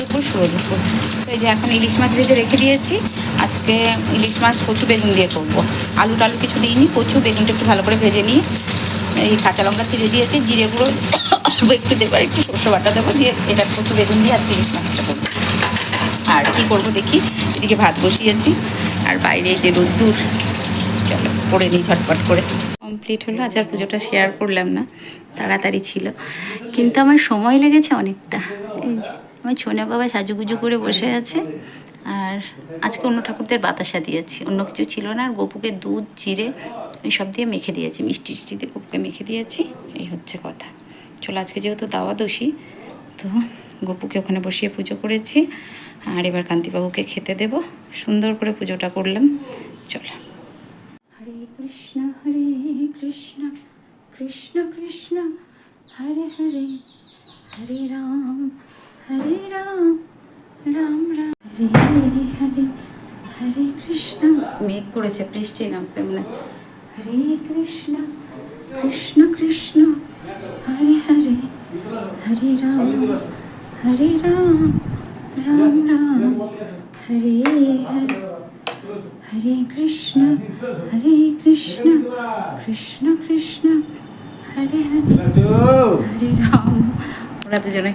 দুপুর শুভ দুপুর। তো এই যে এখন ইলিশ মাছ ভেজে রেখে দিয়েছি। আজকে ইলিশ মাছ কচু বেগুন দিয়ে করবো। আলু টালু কিছু দিইনি, কচু বেগুনটা একটু ভালো করে ভেজে নিয়ে এই কাঁচা লঙ্কা চিড়ে দিয়েছি, জিরে গুঁড়ো একটু দেবো, একটু সর্ষে বাটা দেবো, দিয়ে এটা কচু বেগুন দিয়ে আর ইলিশ মাছটা করবো। আর কী করবো দেখি, এদিকে ভাত বসিয়েছি আর বাইরে যে রোদ্দুর, চলো করে নিই ঝটপট করে। কমপ্লিট হলো। আজ আর পুজোটা শেয়ার করলাম না, তাড়াতাড়ি ছিল, কিন্তু আমার সময় লেগেছে অনেকটা। এই যে আমার ছোনা বাবা সাজুগুজু করে বসে আছে, আর আজকে অন্য ঠাকুরদের বাতাসা দিয়েছি, অন্য কিছু ছিল না। আর গপুকে দুধ জিরে এইসব দিয়ে মেখে দিয়েছি, মিষ্টি টিষ্টি দিয়ে গপুকে মেখে দিয়েছি, এই হচ্ছে কথা। চলো আজকে যেহেতু দাওয়াদশী, তো গপুকে ওখানে বসিয়ে পুজো করেছি, আর এবার কান্তিবাবুকে খেতে দেব। সুন্দর করে পুজোটা করলাম। চলো। হরে কৃষ্ণ কৃষ্ণ কৃষ্ণ হরে হরে, হরে রাম রাম রাম হরে হরে, হরে কৃষ্ণ। মেঘ করেছে, বৃষ্টি নামবে মনে। হরে কৃষ্ণ কৃষ্ণ হরে হরে, হরে রাম রাম রাম হরে হরে, হরে কৃষ্ণ কৃষ্ণ কৃষ্ণ হরে হরে, হরে রাম। ওরা দুজনে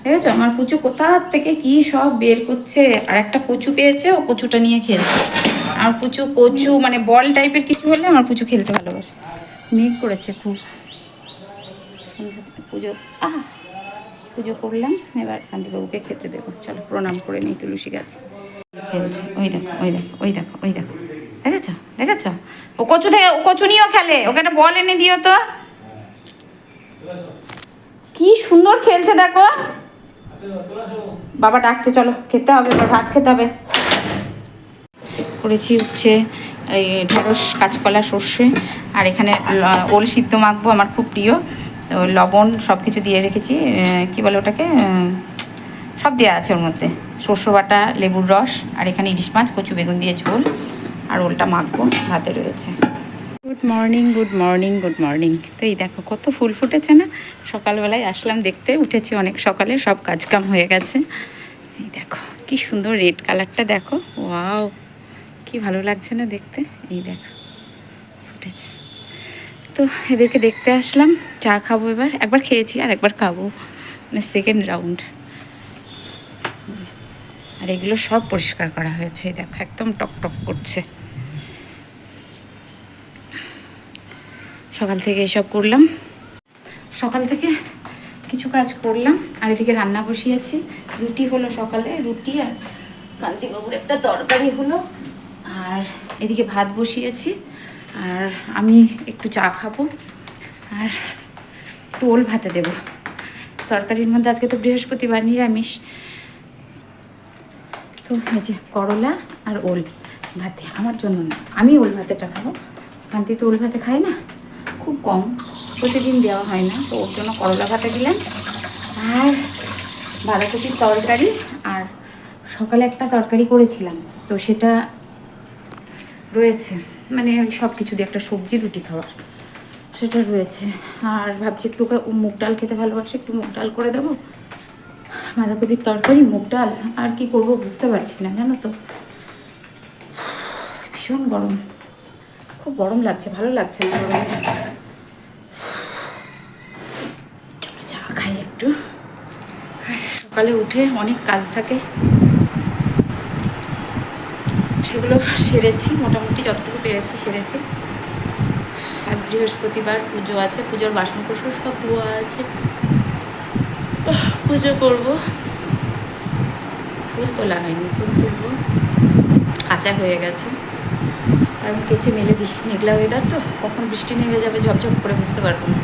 দেখেছো আমার পুচু কোথা থেকে কি সব বের করছে। আর একটা কচু পেয়েছে, ও কচুটা নিয়ে খেলছে। আর পুচু কচু মানে বল টাইপের কিছু হলে আমার পুচু খেলতে ভালোবাসে। মেঘ করেছে খুব। পুজো করলাম, এবার কান্তিবাবুকে খেতে দেবো। চলো প্রণাম করে নিই তুলসী গাছে। খেলছে, ওই দেখো দেখেছো ও কচু থেকে, ও কচু নিয়েও খেলে। ওকে একটা বল এনে দিও তো। কি সুন্দর খেলছে দেখো। বাবা ডাকছে, চলো খেতে হবে, এবার ভাত খেতে হবে। করেছি হচ্ছে এই ঢেঁড়স কাঁচকলা সর্ষে, আর এখানে ওল সিদ্ধ মাখবো, আমার খুব প্রিয়। তো লবণ সব কিছু দিয়ে রেখেছি, কি বলে ওটাকে, সব দেওয়া আছে ওর মধ্যে, সর্ষে বাটা, লেবুর রস, আর এখানে ইলিশ মাছ কচু বেগুন দিয়ে ঝোল, আর ওলটা মাখবো, ভাতে রয়েছে। Good morning. তো এই দেখো কত ফুল ফুটেছে না। সকালবেলায় আসলাম দেখতে, উঠেছি অনেক সকালে, সব কাজকাম হয়ে গেছে। এই দেখো কি সুন্দর রেড কালারটা, দেখো ওয়াও, কি ভালো লাগছে না দেখতে। এই দেখো ফুটেছে। তো এদেরকে দেখতে আসলাম, চা খাবো এবার। একবার খেয়েছি আর একবার খাবো, মানে সেকেন্ড রাউন্ড। আর এগুলো সব পরিষ্কার করা হয়েছে, দেখো একদম টকটক করছে। সকাল থেকে এসব করলাম, সকাল থেকে কিছু কাজ করলাম। আর এদিকে রান্না বসিয়েছি, রুটি হলো সকালে, রুটি আর কান্তিবাবুর একটা তরকারি হলো, আর এদিকে ভাত বসিয়েছি। আর আমি একটু চা খাবো, আর একটু ওল ভাতে দেবো। তরকারির মধ্যে আজকে তো বৃহস্পতিবার, নিরামিষ। তো এই যে করলা আর ওল ভাতে, আমার জন্য না, আমি ওল ভাতেটা খাবো। কান্তি তো ওল ভাতে খায় না, খুব কম, প্রতিদিন দেওয়া হয় না, তো ওর জন্য করলা ভাতে দিলাম। আর বাঁধাকপির তরকারি, আর সকালে একটা তরকারি করেছিলাম, তো সেটা রয়েছে, মানে সব কিছু দিয়ে একটা সবজি রুটি খাওয়ার, সেটা রয়েছে। আর ভাবছি একটু মুগ ডাল খেতে ভালোবাসে, একটু মুগ ডাল করে দেবো। বাঁধাকপির তরকারি, মুগ ডাল, আর কি করব বুঝতে পারছি না, জানো তো। ভীষণ গরম, খুব গরম লাগছে, ভালো লাগছে না গরমে। চলো চা খাই একটু। সকালে উঠে অনেক কাজ থাকে, সেগুলো সেরেছি, মোটামুটি যতটুকু পেরেছি সেরেছি। আজ বৃহস্পতিবার, পুজো আছে, পুজোর বাসন কোসন সব ধোয়া আছে, পুজো করবো। ফুল তোলা হয়নি, ফুল তুলবো, কাঁচা হয়ে গেছে, কারণ কেচে মেলে দিই। মেঘলা ওয়েদার তো, কখন বৃষ্টি নেমে যাবে ঝপঝপ করে বুঝতে পারবো না।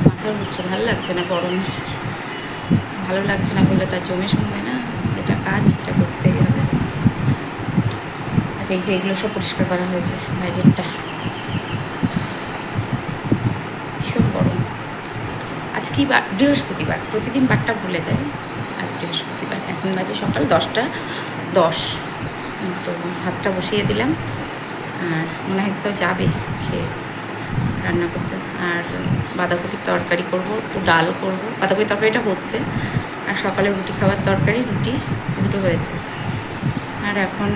মাথা ঘুরছে, ভালো লাগছে না গরমে, ভালো লাগছে না বললে তার জমে শুনবে না, যেটা কাজ সেটা করতেই হবে। আচ্ছা, এই যে এগুলো সব পরিষ্কার করা হয়েছে, বাইরেরটা। ভীষণ গরম। আজ কি বার? বৃহস্পতিবার, প্রতিদিন বারটা ভুলে যায়, আজ বৃহস্পতিবার। এখন বাজে সকাল 10টা 10। তো ভাতটা বসিয়ে দিলাম, আর মনে হয় তো যাবে খেয়ে রান্না করতে। আর বাঁধাকপির তরকারি করব, একটু ডাল করব। বাঁধাকপির তরকারিটা হচ্ছে, আর সকালে রুটি খাওয়ার তরকারি, রুটি দুটো হয়েছে। আর এখন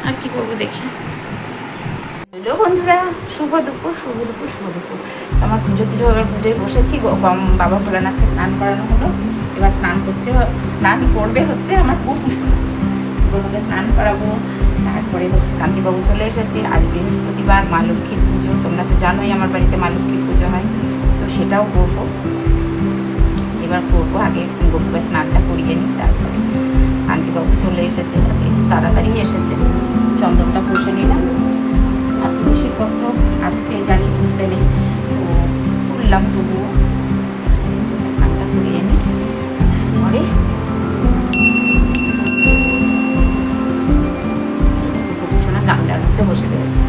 আর কি করব দেখি। হ্যালো বন্ধুরা, শুভ দুপুর শুভ দুপুর শুভ দুপুর। আমার পুজো এবার পুজোয় বসেছি। বাবা ভোলানাথকে স্নান করানো হলো, এবার স্নান করবে হচ্ছে আমার গরুকে স্নান করাবো। তারপরে হচ্ছে কান্তিবাবু চলে এসেছে। আজ বৃহস্পতিবার, মা লক্ষ্মীর পুজো। তোমরা তো জানোই আমার বাড়িতে মা লক্ষ্মীর পুজো হয়, তো সেটাও করবো। এবার করবো, আগে গরুকে স্নানটা করিয়ে নিই। তারপরে কান্তিবাবু চলে এসেছে, আজকে তাড়াতাড়ি এসেছে। চন্দনটা কষে নিলাম, আর তুলসীর পত্র আজকে জানি তুলতে নেই, তো তুললাম। তবুও স্নানটা করিয়ে নিই। পরে গামলার মধ্যে বসে রয়েছে।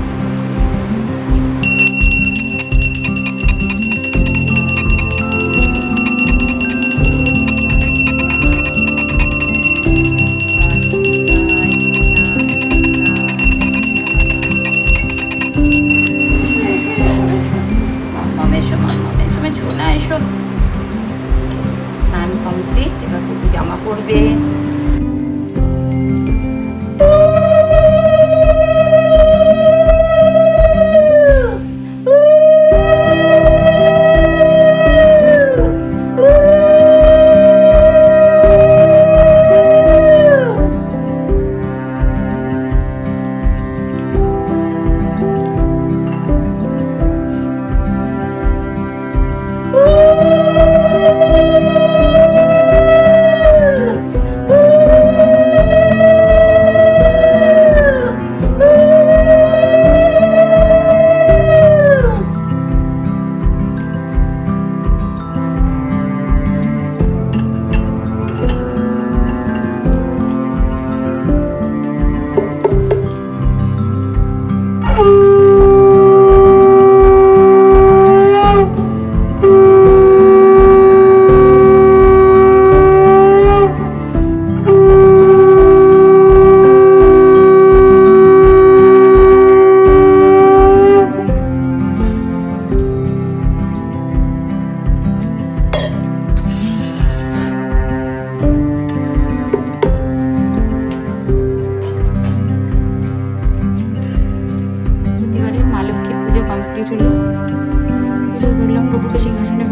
স্নান কমপ্লিট, এবার কুকু জামা পরবে।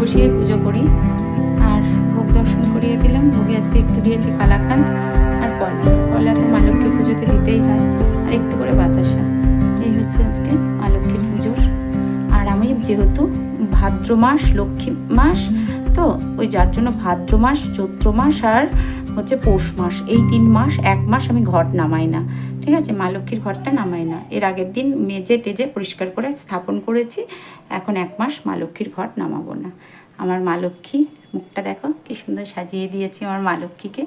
বসিয়ে পুজো করি, আর ভোগ দর্শন করিয়ে দিলাম। ভোগে আজকে একটু দিয়েছি কালাকান্দ আর কলা তো মা লক্ষ্মীর পুজোতে দিতেই হয়, আর একটু করে বাতাসা। এই হচ্ছে আজকে মা লক্ষ্মীর পুজোর। আর আমি যেহেতু ভাদ্র মাস লক্ষ্মী মাস, তো ওই যার জন্য ভাদ্র মাস, চৈত্র মাস আর হচ্ছে পৌষ মাস, এই 3 মাস, 1 মাস আমি ঘট নামাই না। ঠিক আছে, মা লক্ষ্মীর ঘরটা নামাই না। এর আগের দিন মেজে টেজে পরিষ্কার করে স্থাপন করেছি। এখন 1 মাস মা লক্ষ্মীর ঘট নামাবো না। আমার মা লক্ষ্মী মুখটা দেখো কি সুন্দর সাজিয়ে দিয়েছি আমার মা লক্ষ্মীকে।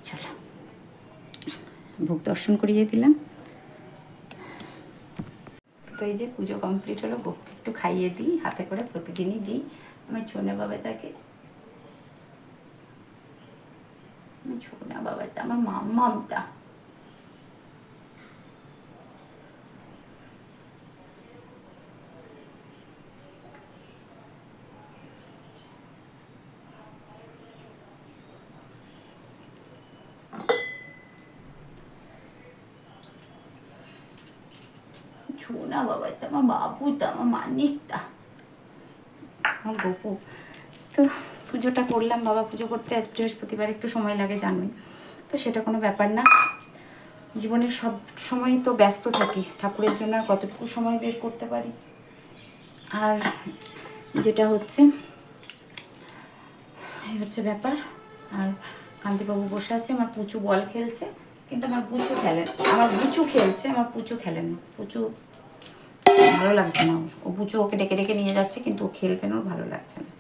চলো ভোগ দর্শন করিয়ে দিলাম। তো এই যে পুজো কমপ্লিট হলো, ভোগকে একটু খাইয়ে দিই, হাতে করে প্রতিদিনই দিই। আমার ছোনা বাবাটাকে, ছোনা বাবাটা আমার মাম্মামটা। ছোনা বাবাটা আমার বাবুটা, আমার মানিকটা, আমার গপু। তো পুজোটা করলাম। বাবা পুজো করতে আজ বৃহস্পতিবার, একটু সময় লাগে জানোই, তো সেটা কোনো ব্যাপার না। জীবনের সব সময় তো ব্যস্ত থাকি, ঠাকুরের জন্য আর কতটুকু সময় বের করতে পারি। আর যেটা হচ্ছে এই হচ্ছে ব্যাপার। আর কান্তিবাবু বসে আছে, আমার পুচু বল খেলছে, কিন্তু আমার পুচু খেলেন, আমার পুচু খেলছে, আমার পুচু খেলেন না। পুচু ভালো লাগছে না, ও পুচু ওকে ডেকে ডেকে নিয়ে যাচ্ছে, কিন্তু ও খেলবে না, ওর ভালো লাগছে না।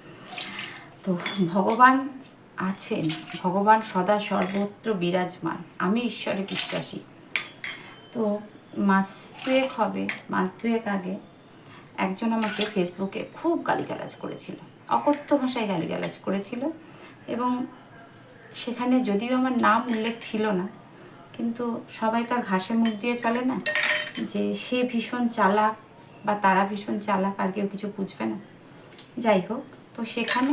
তো ভগবান আছেন, ভগবান সদা সর্বত্র বিরাজমান, আমি ঈশ্বরে বিশ্বাসী। তো মাস দুয়েক আগে একজন আমাকে ফেসবুকে খুব গালিগালাজ করেছিল, অকথ্য ভাষায় গালিগালাজ করেছিল, এবং সেখানে যদিও আমার নাম উল্লেখ ছিল না, কিন্তু সবাই তার ঘাসে মুখ দিয়ে চলে না, যে সে ভীষণ চালাক বা তারা ভীষণ চালাক, আর কেউ কিছু বুঝবে না। যাই হোক, তো সেখানে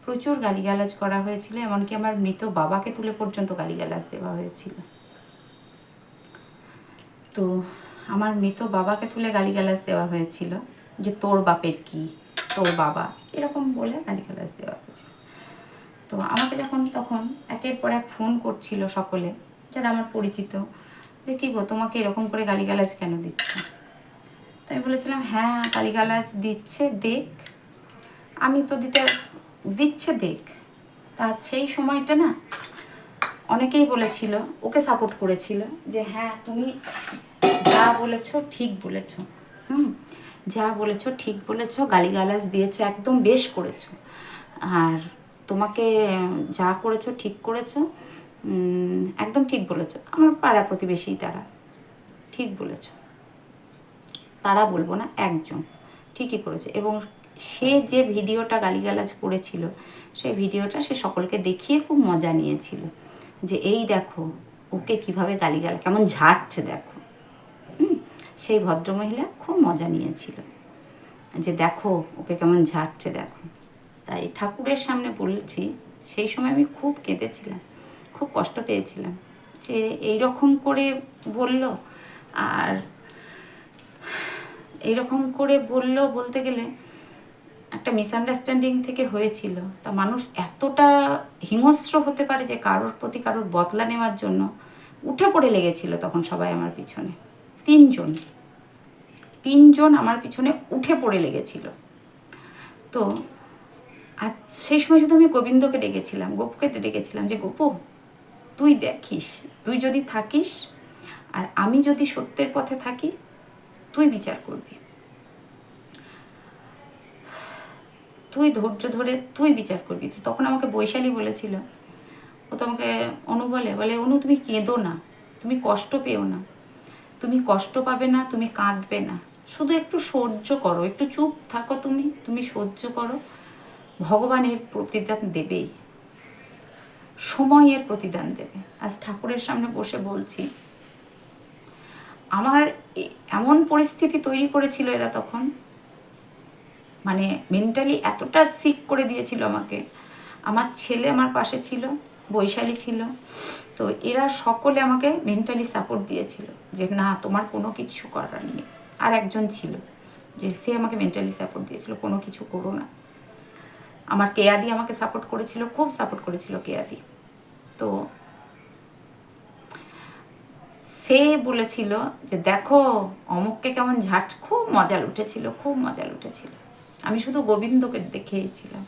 প্রচুর গালিগালাজ করা হয়েছিল, এমনকি আমার মৃত বাবাকে তুলে পর্যন্ত গালিগালাজ দেওয়া হয়েছিল। তো আমার মৃত বাবাকে তুলে গালিগালাজ দেওয়া হয়েছিল, যে তোর বাপের কি, তোর বাবা, এরকম বলে গালিগালাজ দেওয়া হয়েছিল। তো আমাকে যখন তখন একের পর এক ফোন করছিল সকলে, যারা আমার পরিচিত, যে কী গো, তোমাকে এরকম করে গালিগালাজ কেন দিচ্ছে? তো আমি বলেছিলাম, হ্যাঁ গালিগালাজ দিচ্ছে, দেখ, আমি তো দিচ্ছে দেখ। তা সেই সময়টা না অনেকেই বলেছিল, ওকে সাপোর্ট করেছিল, যে হ্যাঁ তুমি যা বলেছো ঠিক বলেছো, যা বলেছো ঠিক বলেছো, গালিগালাজ দিয়েছো, একদম বেশ করেছো, আর তোমাকে যা করেছো ঠিক করেছো, একদম ঠিক বলেছো। আমার পাড়া প্রতিবেশী তারা ঠিক বলেছো, তারা বলবো না, একজন ঠিকই করেছে। এবং সে যে ভিডিওটা গালিগালাজ করেছিল, সেই ভিডিওটা সে সকলকে দেখিয়ে খুব মজা নিয়েছিল, যে এই দেখো ওকে কীভাবে গালিগালা কেমন ঝাড়ছে দেখো। সেই ভদ্রমহিলা খুব মজা নিয়েছিল, যে দেখো ওকে কেমন ঝাড়ছে দেখো। তাই ঠাকুরের সামনে বলছি, সেই সময় আমি খুব কেঁদেছিলাম, খুব কষ্ট পেয়েছিলাম, যে এই রকম করে বলল। আর এইরকম করে বলল বলতে গেলে একটা মিসআন্ডারস্ট্যান্ডিং থেকে হয়েছিল, তা মানুষ এতটা হিংস্র হতে পারে যে কারোর প্রতি কারোর বদলা নেওয়ার জন্য উঠে পড়ে লেগেছিল তখন সবাই আমার পিছনে। তিনজন আমার পিছনে উঠে পড়ে লেগেছিল। তো আর সেই সময় শুধু আমি গোবিন্দকে ডেকেছিলাম, গোপুকে ডেকেছিলাম, যে গোপু তুই দেখিস, তুই যদি থাকিস আর আমি যদি সত্যের পথে থাকি, তুই বিচার করবি, তুই ধৈর্য ধরে তুই বিচার করবি। তখন আমাকে বৈশালী বলেছিল, ও তো আমাকে অনু বলে, অনু তুমি কেঁদো না, তুমি কষ্ট পেও না, তুমি কষ্ট পাবে না, তুমি কাঁদবে না, শুধু একটু সহ্য করো, একটু চুপ থাকো, তুমি সহ্য করো, ভগবানের প্রতিদান দেবেই, সময়ের প্রতিদান দেবে। আজ ঠাকুরের সামনে বসে বলছি, আমার এমন পরিস্থিতি তৈরি করেছিল এরা তখন, মানে মেন্টালি এতটা সিক করে দিয়েছিল আমাকে। আমার ছেলে আমার পাশে ছিল, বৈশালী ছিল, তো এরা সকলে আমাকে মেন্টালি সাপোর্ট দিয়েছিল, যে না তোমার কোনো কিছু করার নেই। আর একজন ছিল, যে সে আমাকে মেন্টালি সাপোর্ট দিয়েছিল, কোনো কিছু করো না। আমার কেয়াদি আমাকে সাপোর্ট করেছিল, খুব সাপোর্ট করেছিল কেয়াদি। তো সে বলেছিল যে দেখো অমুককে কেমন ঝাট, খুব মজা উঠেছিল, খুব মজা উঠেছিল। আমি শুধু গোবিন্দকে দেখেছিলাম,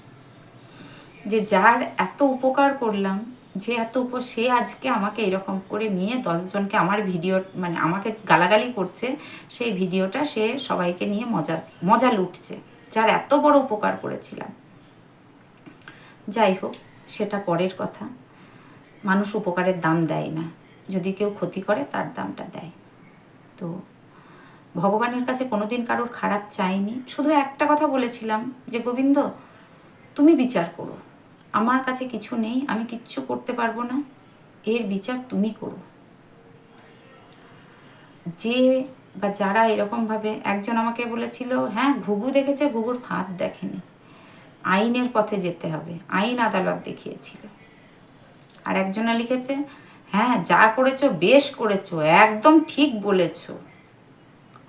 যে যার এত উপকার করলাম, যে এত সে আজকে আমাকে এরকম করে নিয়ে 10 জনকে আমার ভিডিও, মানে আমাকে গালাগালি করছে, সেই ভিডিওটা সে সবাইকে নিয়ে মজা লুটছে, যার এত বড় উপকার করেছিলাম। যাই হোক, সেটা পরের কথা। মানুষ উপকারের দাম দেয় না, যদি কেউ ক্ষতি করে তার দামটা দেয়। তো ভগবানের কাছে কোনোদিন কারোর খারাপ চাইনি, শুধু একটা কথা বলেছিলাম, যে গোবিন্দ তুমি বিচার করো, আমার কাছে কিছু নেই, আমি কিচ্ছু করতে পারবো না, এর বিচার তুমি করো। যে বা যারা এরকমভাবে, একজন আমাকে বলেছিল, হ্যাঁ ঘুঘু দেখেছে, ঘুঘুর ফাঁদ দেখেনি, আইনের পথে যেতে হবে, আইন আদালত দেখিয়েছিল। আর একজনা লিখেছে, হ্যাঁ যা করেছো বেশ করেছো, একদম ঠিক বলেছো।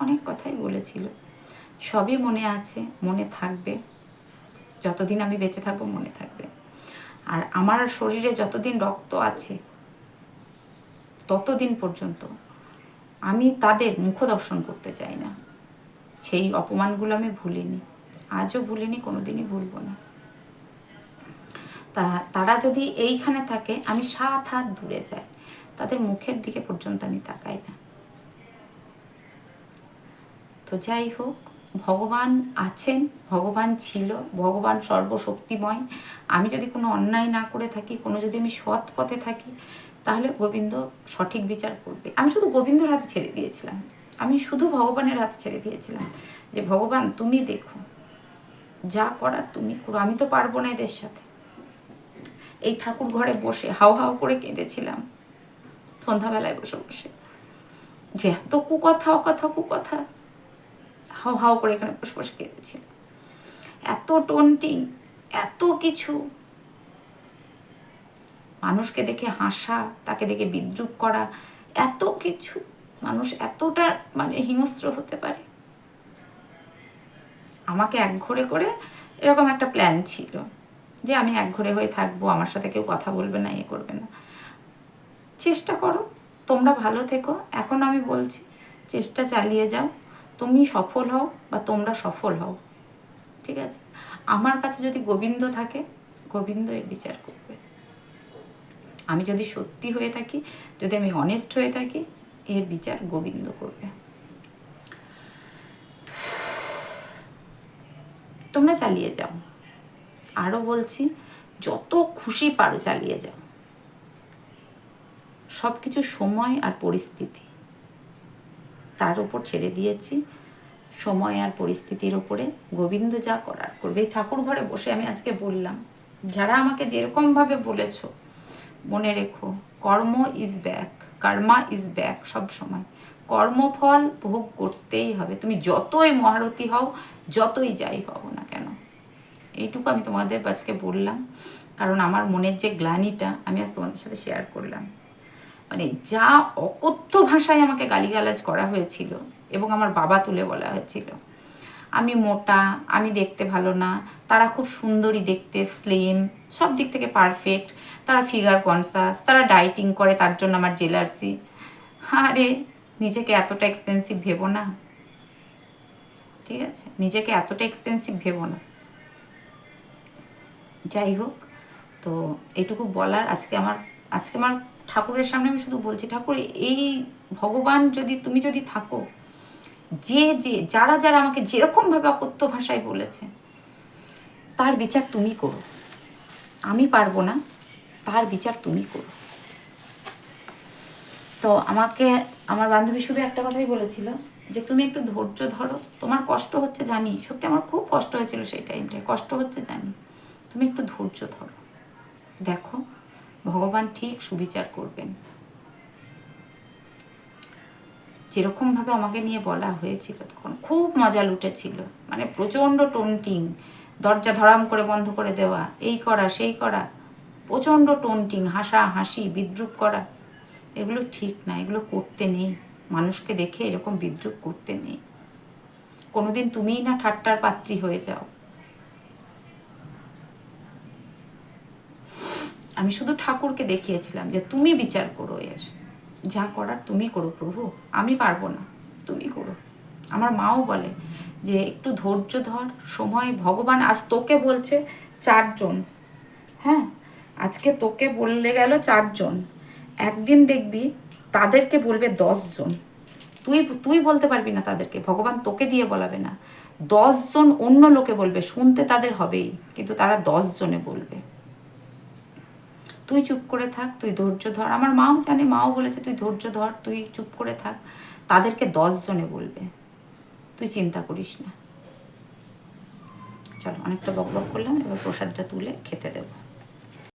অনেক কথাই বলেছিল, সবই মনে আছে, মনে থাকবে, যতদিন আমি বেঁচে থাকবো মনে থাকবে। আর আমার শরীরে যতদিন রক্ত আছে ততদিন পর্যন্ত আমি তাদের মুখ দর্শন করতে চাই না। সেই অপমানগুলো আমি ভুলিনি, আজও ভুলিনি, কোনোদিনই ভুলবো না। তারা যদি এইখানে থাকে, আমি 7 হাত দূরে যাই, তাদের মুখের দিকে পর্যন্ত আমি তাকাই না। তো যাই হোক, ভগবান আছেন, ভগবান ছিল, ভগবান সর্বশক্তিময়। আমি যদি কোনো অন্যায় না করে থাকি, কোনো যদি আমি সৎ পথে থাকি, তাহলে গোবিন্দ সঠিক বিচার করবে। আমি শুধু গোবিন্দর হাতে ছেড়ে দিয়েছিলাম, আমি শুধু ভগবানের হাতে ছেড়ে দিয়েছিলাম, যে ভগবান তুমি দেখো, যা করার তুমি করো, আমি তো পারবো না এদের সাথে। এই ঠাকুর ঘরে বসে হাও হাও করে কেঁদেছিলাম, সন্ধ্যাবেলায় বসে বসে, যে এত কুকথা কুকথা হাও হাও করে এখানে বসে বসে কেঁদেছিল। এত টোন্টিং, এত কিছু, মানুষকে দেখে হাসা, তাকে দেখে বিদ্রুপ করা, এত কিছু। মানুষ এতটা মানে হিংস্র হতে পারে। আমাকে একঘরে করে এরকম একটা প্ল্যান ছিল যে আমি একঘরে হয়ে থাকবো, আমার সাথে কেউ কথা বলবে না, করবে না। চেষ্টা করো, তোমরা ভালো থেকো। এখন আমি বলছি চেষ্টা চালিয়ে যাও, তুমি সফল হও বা তোমরা সফল হও, ঠিক আছে? আমার কাছে যদি গোবিন্দ থাকে, গোবিন্দ এর বিচার করবে। আমি যদি সত্যি হয়ে থাকি, যদি আমি অনেস্ট হয়ে থাকি, এর বিচার গোবিন্দ করবে। তোমরা চালিয়ে যাও, আরও বলছি যত খুশি পারো চালিয়ে যাও। সব কিছু সময় আর পরিস্থিতি, তার উপর ছেড়ে দিয়েছি, সময় আর পরিস্থিতির ওপরে। গোবিন্দ যা করার করবে। এই ঠাকুর ঘরে বসে আমি আজকে বললাম, যারা আমাকে যেরকমভাবে বলেছ, মনে রেখো কর্ম is back, Karma is back. সব সময় কর্মফল ভোগ করতেই হবে, তুমি যতই মহারথী হও, যতই যাই হও না কেন। এইটুকু আমি তোমাদের আজকে বললাম, কারণ আমার মনের যে গ্লানিটা আমি আজ তোমাদের সাথে শেয়ার করলাম। মানে যা অকথ্য ভাষায় আমাকে গালিগালাজ করা হয়েছিল, এবং আমার বাবা তুলে বলা হয়েছিল আমি মোটা, আমি দেখতে ভালো না, তারা খুব সুন্দরী দেখতে, স্লিম, সব দিক থেকে পারফেক্ট, তারা ফিগার কনসাস, তারা ডায়েটিং করে, তার জন্য আমার জেলার্সি। আরে নিজেকে এতটা এক্সপেন্সিভ ভেবো না, ঠিক আছে? নিজেকে এতটা এক্সপেন্সিভ ভেবো না। যাই হোক, তো এইটুকু বলার আজকে আমার ঠাকুরের সামনে আমি শুধু বলছি, ঠাকুর এই ভগবান যদি, তুমি যদি থাকো, যে যারা যারা আমাকে যেরকমভাবে অকথ্য ভাষায় বলেছে, তার বিচার তুমি করো। আমি পারবো না, তার বিচার তুমি করো। তো আমাকে আমার বান্ধবী শুধু একটা কথাই বলেছিল যে তুমি একটু ধৈর্য ধরো, তোমার কষ্ট হচ্ছে জানি, সত্যি আমার খুব কষ্ট হয়েছিল সেই টাইমটায়, কষ্ট হচ্ছে জানি, তুমি একটু ধৈর্য ধরো, দেখো ভগবান ঠিক সুবিচার করবেন। যেরকমভাবে আমাকে নিয়ে বলা হয়েছিল তখন খুব মজা লুটেছিল, মানে প্রচণ্ড টোন্টিং, দরজা ধরাম করে বন্ধ করে দেওয়া, এই করা সেই করা, প্রচণ্ড টোন্টিং, হাসা হাসি, বিদ্রুপ করা, এগুলো ঠিক না, এগুলো করতে নেই। মানুষকে দেখে এরকম বিদ্রুপ করতে নেই। কোনোদিন তুমিই না ঠাট্টার পাত্রী হয়ে যাও। আমি শুধু ঠাকুরকে দেখিয়েছিলাম যে তুমি বিচার করো, এর যা করার তুমি করো প্রভু, আমি পারবো না, তুমি করো। আমার মাও বলে যে একটু ধৈর্য ধর, সময় ভগবান আজ তোকে বলছে 4 জন, হ্যাঁ আজকে তোকে বললে গেল 4 জন, একদিন দেখবি তাদেরকে বলবে 10 জন। তুই বলতে পারবি না তাদেরকে, ভগবান তোকে দিয়ে বলাবে না, 10 জন অন্য লোকে বলবে, শুনতে তাদের হবেই, কিন্তু তারা 10 জনে বলবে। তুই চুপ করে থাক, তুই ধৈর্য ধর। আমার মাও জানে, মাও বলেছে তুই ধৈর্য ধর, তুই চুপ করে থাক, তাদেরকে 10 জনে বলবে, তুই চিন্তা করিস না। চলো, অনেকটা বকবক করলাম, এবার প্রসাদটা তুলে খেতে দেবো।